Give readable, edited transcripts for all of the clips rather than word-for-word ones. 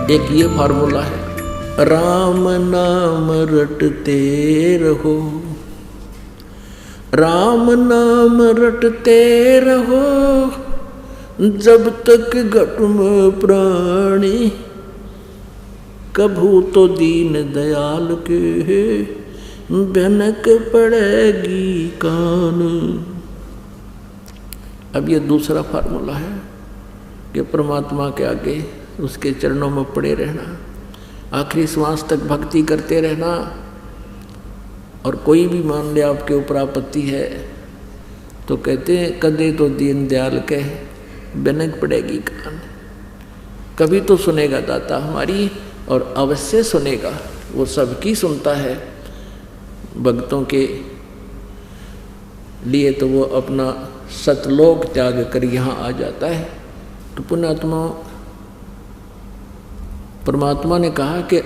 एक ये फार्मूला है, राम नाम रटते रहो, राम नाम रटते रहो, जब तक घट में प्राणी, कभू तो दीन दयाल के भनक पड़ेगी कान। अब ये दूसरा फार्मूला है कि परमात्मा के आगे उसके चरणों में पड़े रहना, आखिरी श्वास तक भक्ति करते रहना, और कोई भी मान ले आपके ऊपर आपत्ति है तो कहते हैं कदे तो दीन दयाल के भनक पड़ेगी कान। कभी तो सुनेगा दाता हमारी, और अवश्य सुनेगा, वो सबकी सुनता है। भक्तों के लिए तो वो अपना सतलोक त्याग कर यहाँ आ जाता है। तो पुण्यात्मा परमात्मा ने कहा कि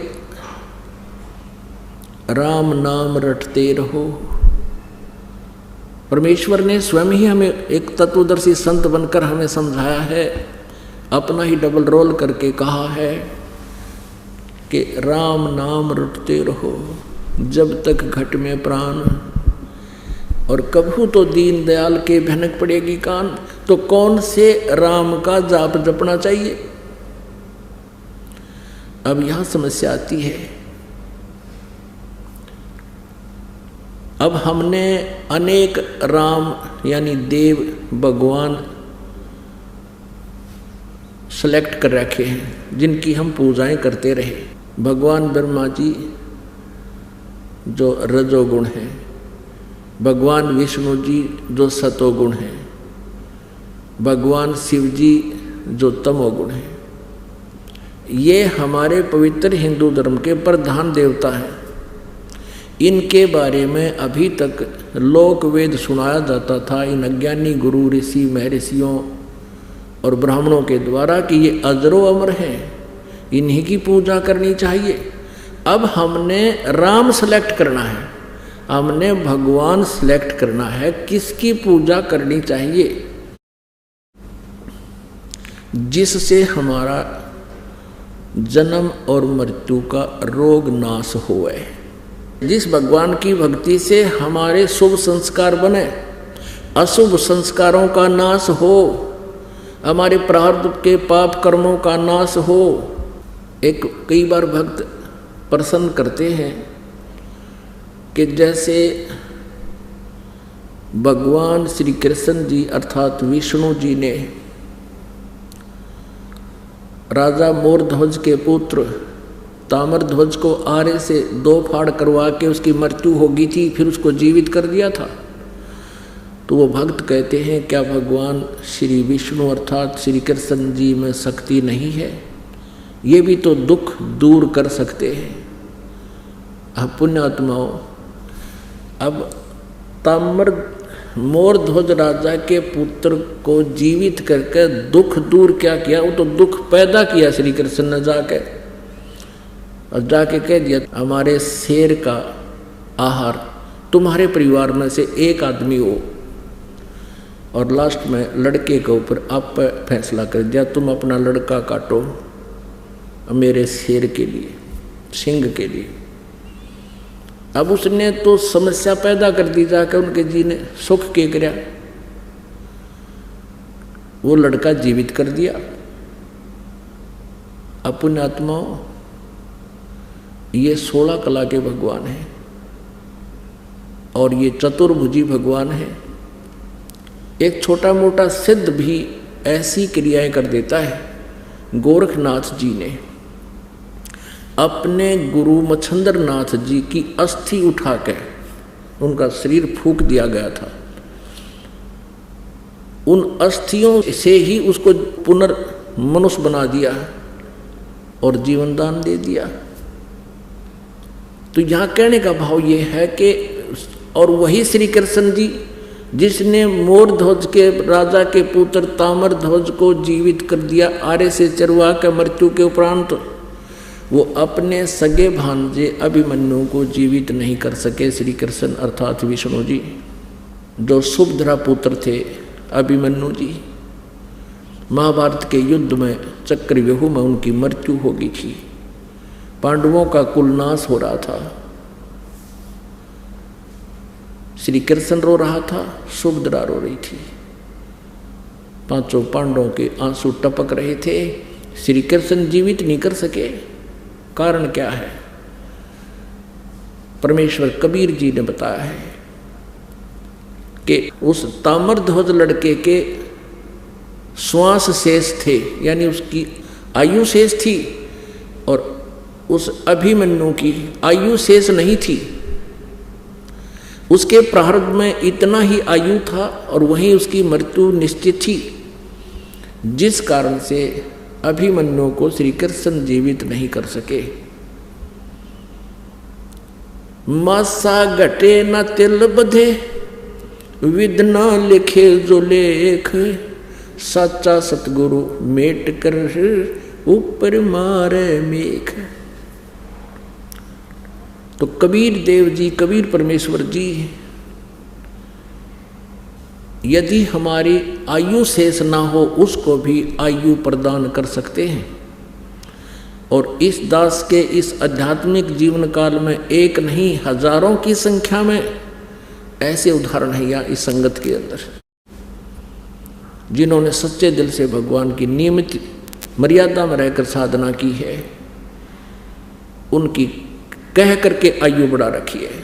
राम नाम रटते रहो। परमेश्वर ने स्वयं ही हमें एक तत्वदर्शी संत बनकर हमें समझाया है, अपना ही डबल रोल करके कहा है कि राम नाम रटते रहो जब तक घट में प्राण, और कभू तो दीन दयाल के भनक पड़ेगी कान। तो कौन से राम का जाप जपना चाहिए? अब यहां समस्या आती है। अब हमने अनेक राम यानी देव भगवान सेलेक्ट कर रखे हैं जिनकी हम पूजाएं करते रहे। भगवान ब्रह्मा जी जो रजोगुण हैं, भगवान विष्णु जी जो सतोगुण हैं, भगवान शिव जी जो तमोगुण हैं। ये हमारे पवित्र हिंदू धर्म के प्रधान देवता हैं। इनके बारे में अभी तक लोक वेद सुनाया जाता था इन अज्ञानी गुरु ऋषि महर्षियों और ब्राह्मणों के द्वारा कि ये अजरो अमर हैं, इन्हीं की पूजा करनी चाहिए। अब हमने राम सेलेक्ट करना है, हमने भगवान सेलेक्ट करना है, किसकी पूजा करनी चाहिए जिससे हमारा जन्म और मृत्यु का रोग नाश होए, जिस भगवान की भक्ति से हमारे शुभ संस्कार बने, अशुभ संस्कारों का नाश हो, हमारे प्रारब्ध के पाप कर्मों का नाश हो। एक कई बार भक्त प्रसन्न करते हैं कि जैसे भगवान श्री कृष्ण जी अर्थात विष्णु जी ने राजा मोरध्वज के पुत्र ताम्रध्वज को आरे से 2 फाड़ करवा के उसकी मृत्यु हो गई थी, फिर उसको जीवित कर दिया था। तो वो भक्त कहते हैं क्या भगवान श्री विष्णु अर्थात श्री कृष्ण जी में शक्ति नहीं है? ये भी तो दुख दूर कर सकते हैं। अब पुण्यात्माओं, अब मोरध्वज राजा के पुत्र को जीवित करके दुख दूर क्या किया? वो तो दुख पैदा किया श्री कृष्ण ने जाके, और जाके कह दिया हमारे शेर का आहार तुम्हारे परिवार में से एक आदमी हो। और लास्ट में लड़के के ऊपर आप फैसला कर दिया, तुम अपना लड़का काटो मेरे शेर के लिए, सिंह के लिए। अब उसने तो समस्या पैदा कर दी जाकर, उनके जी ने सुख के करया, वो लड़का जीवित कर दिया। अपने आत्माओं, ये 16 कला के भगवान हैं और ये चतुर्भुजी भगवान है। एक छोटा मोटा सिद्ध भी ऐसी क्रियाएं कर देता है। गोरखनाथ जी ने अपने गुरु मच्छंदर नाथ जी की अस्थि उठा के, उनका शरीर फूंक दिया गया था, उन अस्थियों से ही उसको पुनर्मनुष्य बना दिया और जीवन दान दे दिया। तो यहाँ कहने का भाव ये है कि और वही श्री कृष्ण जी जिसने मोरध्वज के राजा के पुत्र ताम्रध्वज को जीवित कर दिया आरे से चरवा के मृत्यु के उपरांत, वो अपने सगे भांजे अभिमन्यु को जीवित नहीं कर सके। श्री कृष्ण अर्थात विष्णु जी जो सुभद्रा पुत्र थे अभिमन्यु जी, महाभारत के युद्ध में चक्रव्यूह में उनकी मृत्यु हो गई थी। पांडवों का कुल नाश हो रहा था। श्री कृष्ण रो रहा था, सुभद्रा रो रही थी। पांचों पांडवों के आंसू टपक रहे थे। श्री कृष्ण जीवित नहीं कर सके। कारण क्या है? परमेश्वर कबीर जी ने बताया है कि उस ताम्रध्वज लड़के के श्वास शेष थे, यानी उसकी आयु शेष थी, और उस अभिमन्यु की आयु शेष नहीं थी। उसके प्रारब्ध में इतना ही आयु था और वहीं उसकी मृत्यु निश्चित थी, जिस कारण से अभिमन्यु को श्री कृष्ण जीवित नहीं कर सके। मासा घटे न तिल बधे, विद न लिखे जो लेख, सच्चा सतगुरु मेट कर ऊपर मारे मेघ। तो कबीर देव जी, कबीर परमेश्वर जी यदि हमारी आयु शेष ना हो उसको भी आयु प्रदान कर सकते हैं। और इस दास के इस आध्यात्मिक जीवन काल में एक नहीं हजारों की संख्या में ऐसे उदाहरण है या इस संगत के अंदर, जिन्होंने सच्चे दिल से भगवान की नियमित मर्यादा में रहकर साधना की है, उनकी कह करके आयु बढ़ा रखी है।